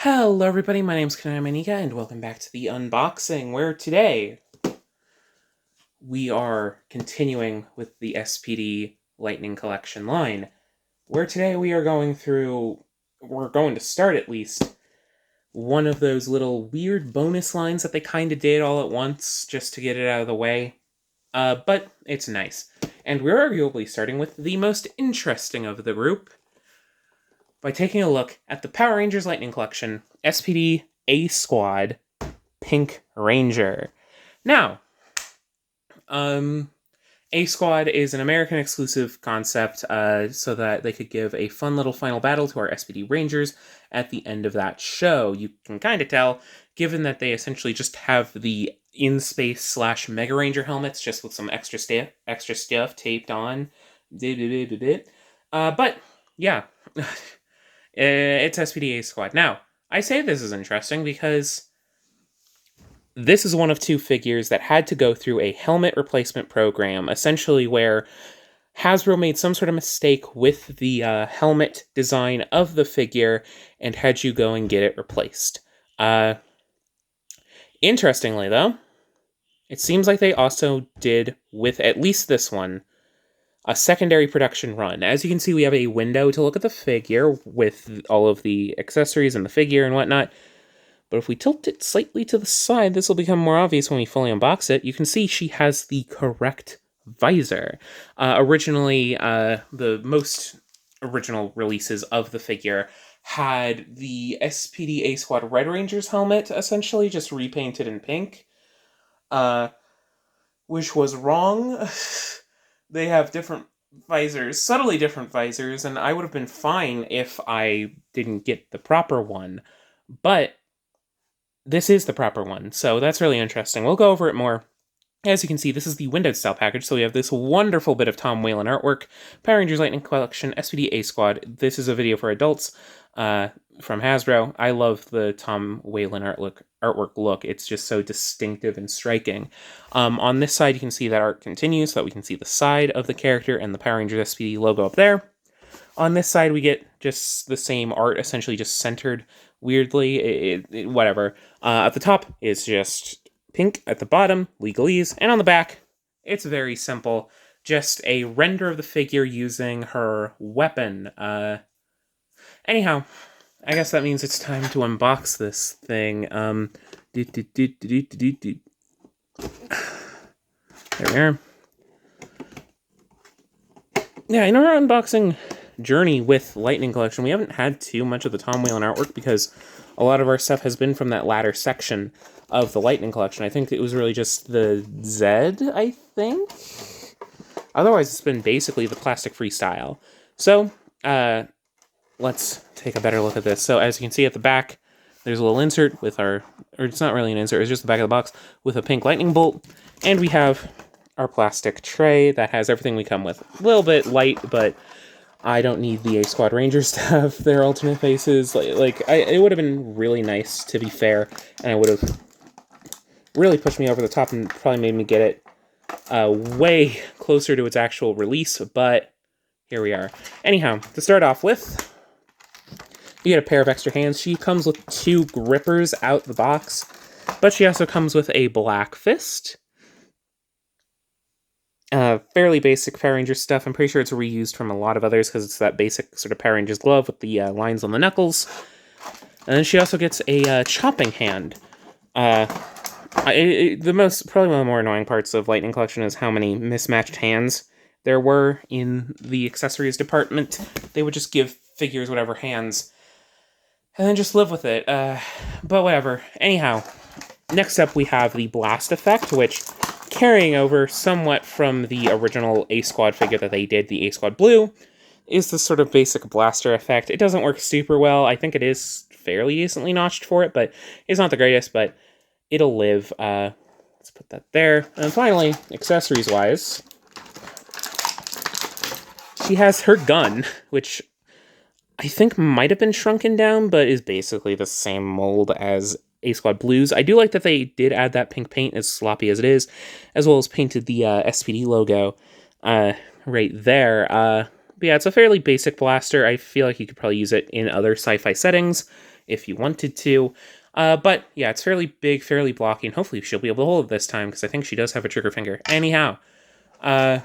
Hello everybody, my name's Kanamanika and welcome back to the unboxing, where today we are continuing with the SPD Lightning Collection line, where today we're going to start at least, one of those little weird bonus lines that they kind of did all at once, just to get it out of the way. But it's nice. And we're arguably starting with the most interesting of the group, by taking a look at the Power Rangers Lightning Collection, SPD A-Squad Pink Ranger. Now, A-Squad is an American exclusive concept, so that they could give a fun little final battle to our SPD Rangers at the end of that show. You can kind of tell, given that they essentially just have the in-space / Mega Ranger helmets, just with some extra stuff taped on. But, yeah. It's SPD A-Squad. Now, I say this is interesting because this is one of two figures that had to go through a helmet replacement program, essentially where Hasbro made some sort of mistake with the helmet design of the figure and had you go and get it replaced. Interestingly, though, it seems like they also did, with at least this one, a secondary production run. As you can see, we have a window to look at the figure with all of the accessories and the figure and whatnot. But if we tilt it slightly to the side, this will become more obvious when we fully unbox it. You can see she has the correct visor. Originally, the most original releases of the figure had the SPD A-Squad Red Ranger's helmet, essentially, just repainted in pink. Which was wrong. They have different visors, subtly different visors, and I would have been fine if I didn't get the proper one. But this is the proper one, so that's really interesting. We'll go over it more. As you can see, this is the windowed style package, so we have this wonderful bit of Tom Whalen artwork, Power Rangers Lightning Collection, SPD A-Squad. This is a video for adults from Hasbro. I love the Tom Whalen artwork look. It's just so distinctive and striking. On this side, you can see that art continues, so that we can see the side of the character and the Power Rangers SPD logo up there. On this side, we get just the same art, essentially just centered weirdly, whatever. At the top is just pink, at the bottom, legalese, and on the back, it's very simple. Just a render of the figure using her weapon. Anyhow, I guess that means it's time to unbox this thing. There we are. Yeah, in our unboxing journey with Lightning Collection, we haven't had too much of the Tom Whalen artwork because a lot of our stuff has been from that latter section of the Lightning Collection. I think it was really just the Z, I think? Otherwise, it's been basically the plastic freestyle. So, let's take a better look at this. So, as you can see at the back, there's a little insert with our, or it's not really an insert, it's just the back of the box with a pink lightning bolt. And we have our plastic tray that has everything we come with. A little bit light, but I don't need the A-Squad Rangers to have their alternate faces. It would have been really nice, to be fair, and it would have really pushed me over the top and probably made me get it way closer to its actual release, but here we are. Anyhow, to start off with, you get a pair of extra hands. She comes with 2 grippers out the box, but she also comes with a black fist. Fairly basic Power Rangers stuff. I'm pretty sure it's reused from a lot of others because it's that basic sort of Power Rangers glove with the lines on the knuckles. And then she also gets a chopping hand. Probably one of the more annoying parts of Lightning Collection is how many mismatched hands there were in the accessories department. They would just give figures whatever hands and then just live with it. But whatever. Anyhow, next up we have the blast effect, which, carrying over somewhat from the original A-Squad figure that they did, the A-Squad Blue, is the sort of basic blaster effect. It doesn't work super well. I think it is fairly decently notched for it, but it's not the greatest, but it'll live. Let's put that there. And finally, accessories-wise, she has her gun, which I think might have been shrunken down, but is basically the same mold as A-Squad Blues. I do like that they did add that pink paint, as sloppy as it is, as well as painted the SPD logo right there. But yeah, it's a fairly basic blaster. I feel like you could probably use it in other sci-fi settings. if you wanted to. But yeah, it's fairly big, fairly blocky, and hopefully she'll be able to hold it this time, because I think she does have a trigger finger. Anyhow, let's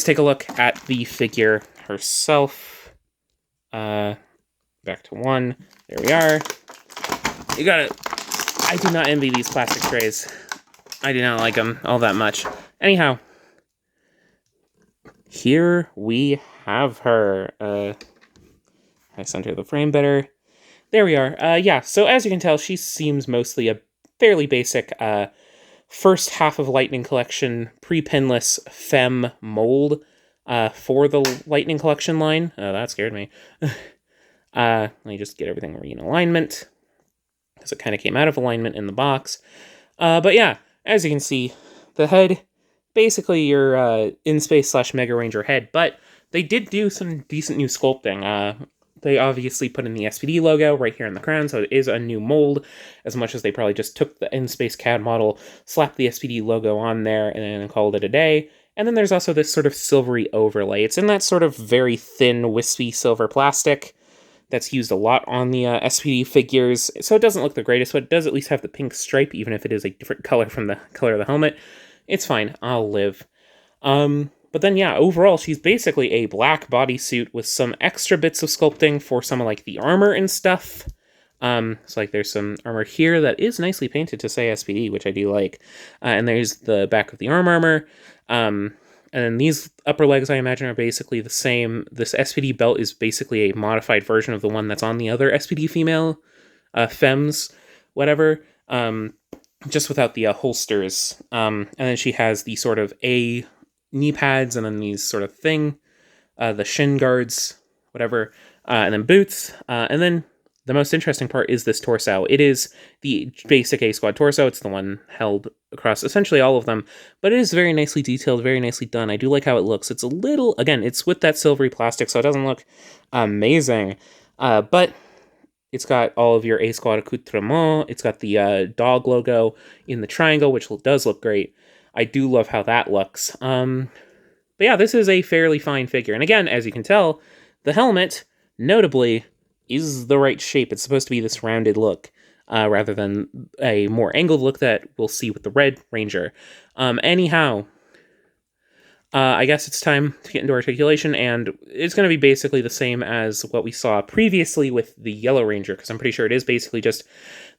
take a look at the figure herself. Back to 1. There we are. You got it. I do not envy these plastic trays. I do not like them all that much. Anyhow, here we have her. I center the frame better. There we are. Yeah, so as you can tell, she seems mostly a fairly basic first half of Lightning Collection pre-pinless femme mold for the Lightning Collection line. That scared me. Let me just get everything in alignment, because it kind of came out of alignment in the box. But yeah, as you can see, the head, basically your in-space / Mega Ranger head, but they did do some decent new sculpting. They obviously put in the SPD logo right here in the crown, so it is a new mold, as much as they probably just took the in-space CAD model, slapped the SPD logo on there, and then called it a day. And then there's also this sort of silvery overlay. It's in that sort of very thin, wispy silver plastic that's used a lot on the SPD figures, so it doesn't look the greatest, but it does at least have the pink stripe, even if it is a different color from the color of the helmet. It's fine, I'll live. But then, yeah, overall, she's basically a black bodysuit with some extra bits of sculpting for some of, like, the armor and stuff. So, like, there's some armor here that is nicely painted to say SPD, which I do like. And there's the back of the armor. And then these upper legs, I imagine, are basically the same. This SPD belt is basically a modified version of the one that's on the other SPD female, femmes, whatever, just without the holsters. And then she has the sort of A knee pads, and then these sort of the shin guards, whatever, and then boots, and then the most interesting part is this torso. It is the basic A-Squad torso. It's the one held across essentially all of them, but it is very nicely detailed, very nicely done. I do like how it looks. It's a little, again, it's with that silvery plastic, so it doesn't look amazing, but it's got all of your A-Squad accoutrement. It's got the dog logo in the triangle, which does look great. I do love how that looks. But yeah, this is a fairly fine figure. And again, as you can tell, the helmet, notably, is the right shape. It's supposed to be this rounded look, rather than a more angled look that we'll see with the Red Ranger. Anyhow, I guess it's time to get into articulation, and it's going to be basically the same as what we saw previously with the Yellow Ranger, because I'm pretty sure it is basically just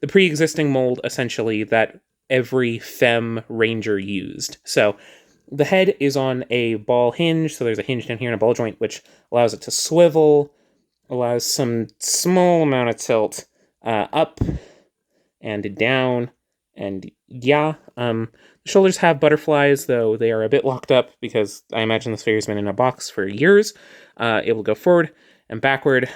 the pre-existing mold, essentially, that every femme ranger used. So the head is on a ball hinge, so there's a hinge down here and a ball joint, which allows it to swivel, allows some small amount of tilt up and down, and yeah. The shoulders have butterflies, though they are a bit locked up, because I imagine this figure's been in a box for years. It will go forward and backward.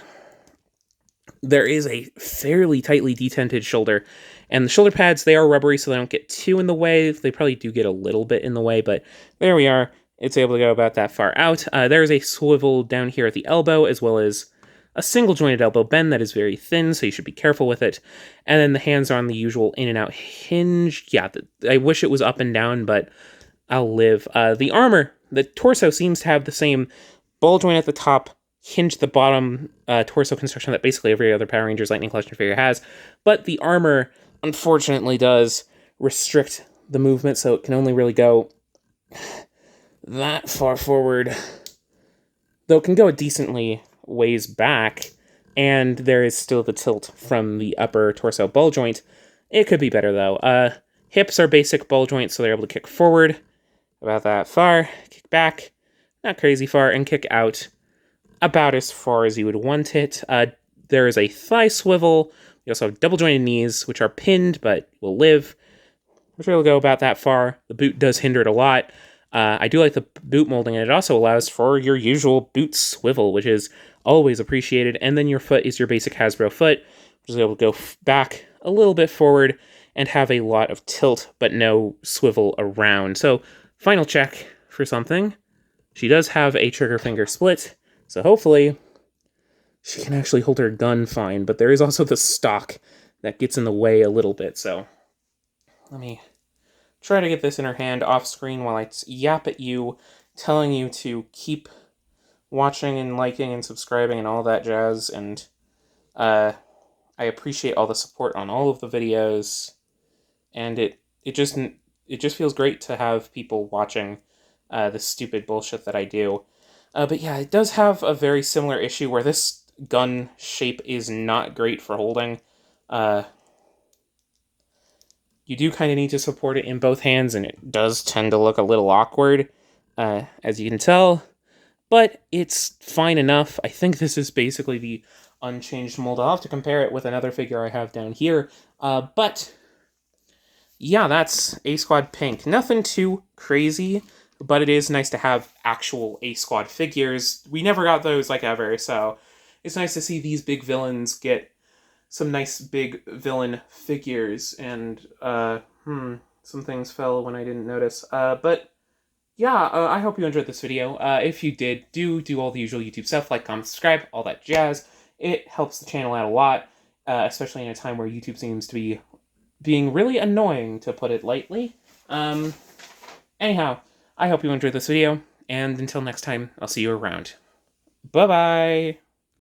There is a fairly tightly detented shoulder, and the shoulder pads, they are rubbery, so they don't get too in the way. They probably do get a little bit in the way, but there we are. It's able to go about that far out. There is a swivel down here at the elbow, as well as a single jointed elbow bend that is very thin, so you should be careful with it. And then the hands are on the usual in and out hinge. Yeah, I wish it was up and down, but I'll live. The armor, the torso seems to have the same ball joint at the top, hinge at the bottom, torso construction that basically every other Power Rangers Lightning Collection figure has, but the armor, unfortunately, does restrict the movement, so it can only really go that far forward, though it can go a decently ways back, and there is still the tilt from the upper torso ball joint. It could be better, though. Hips are basic ball joints, so they're able to kick forward about that far, kick back, not crazy far, and kick out about as far as you would want it. There is a thigh swivel. We also have double jointed knees, which are pinned, but will live. Which will go about that far. The boot does hinder it a lot. I do like the boot molding, and it also allows for your usual boot swivel, which is always appreciated. And then your foot is your basic Hasbro foot, which is able to go back a little bit forward and have a lot of tilt, but no swivel around. So, final check for something. She does have a trigger finger split, so hopefully she can actually hold her gun fine, but there is also the stock that gets in the way a little bit, so let me try to get this in her hand off screen while I yap at you, telling you to keep watching and liking and subscribing and all that jazz, and I appreciate all the support on all of the videos, and it just feels great to have people watching the stupid bullshit that I do. But yeah, it does have a very similar issue where this gun shape is not great for holding. You do kind of need to support it in both hands, and it does tend to look a little awkward, as you can tell. But it's fine enough. I think this is basically the unchanged mold. I'll have to compare it with another figure I have down here. But yeah, that's A Squad Pink. Nothing too crazy, but it is nice to have actual A Squad figures. We never got those like ever, so it's nice to see these big villains get some nice big villain figures. And some things fell when I didn't notice. But yeah, I hope you enjoyed this video. If you did, do all the usual YouTube stuff, like, comment, subscribe, all that jazz. It helps the channel out a lot, especially in a time where YouTube seems to be being really annoying, to put it lightly. Anyhow, I hope you enjoyed this video, and until next time, I'll see you around. Bye-bye!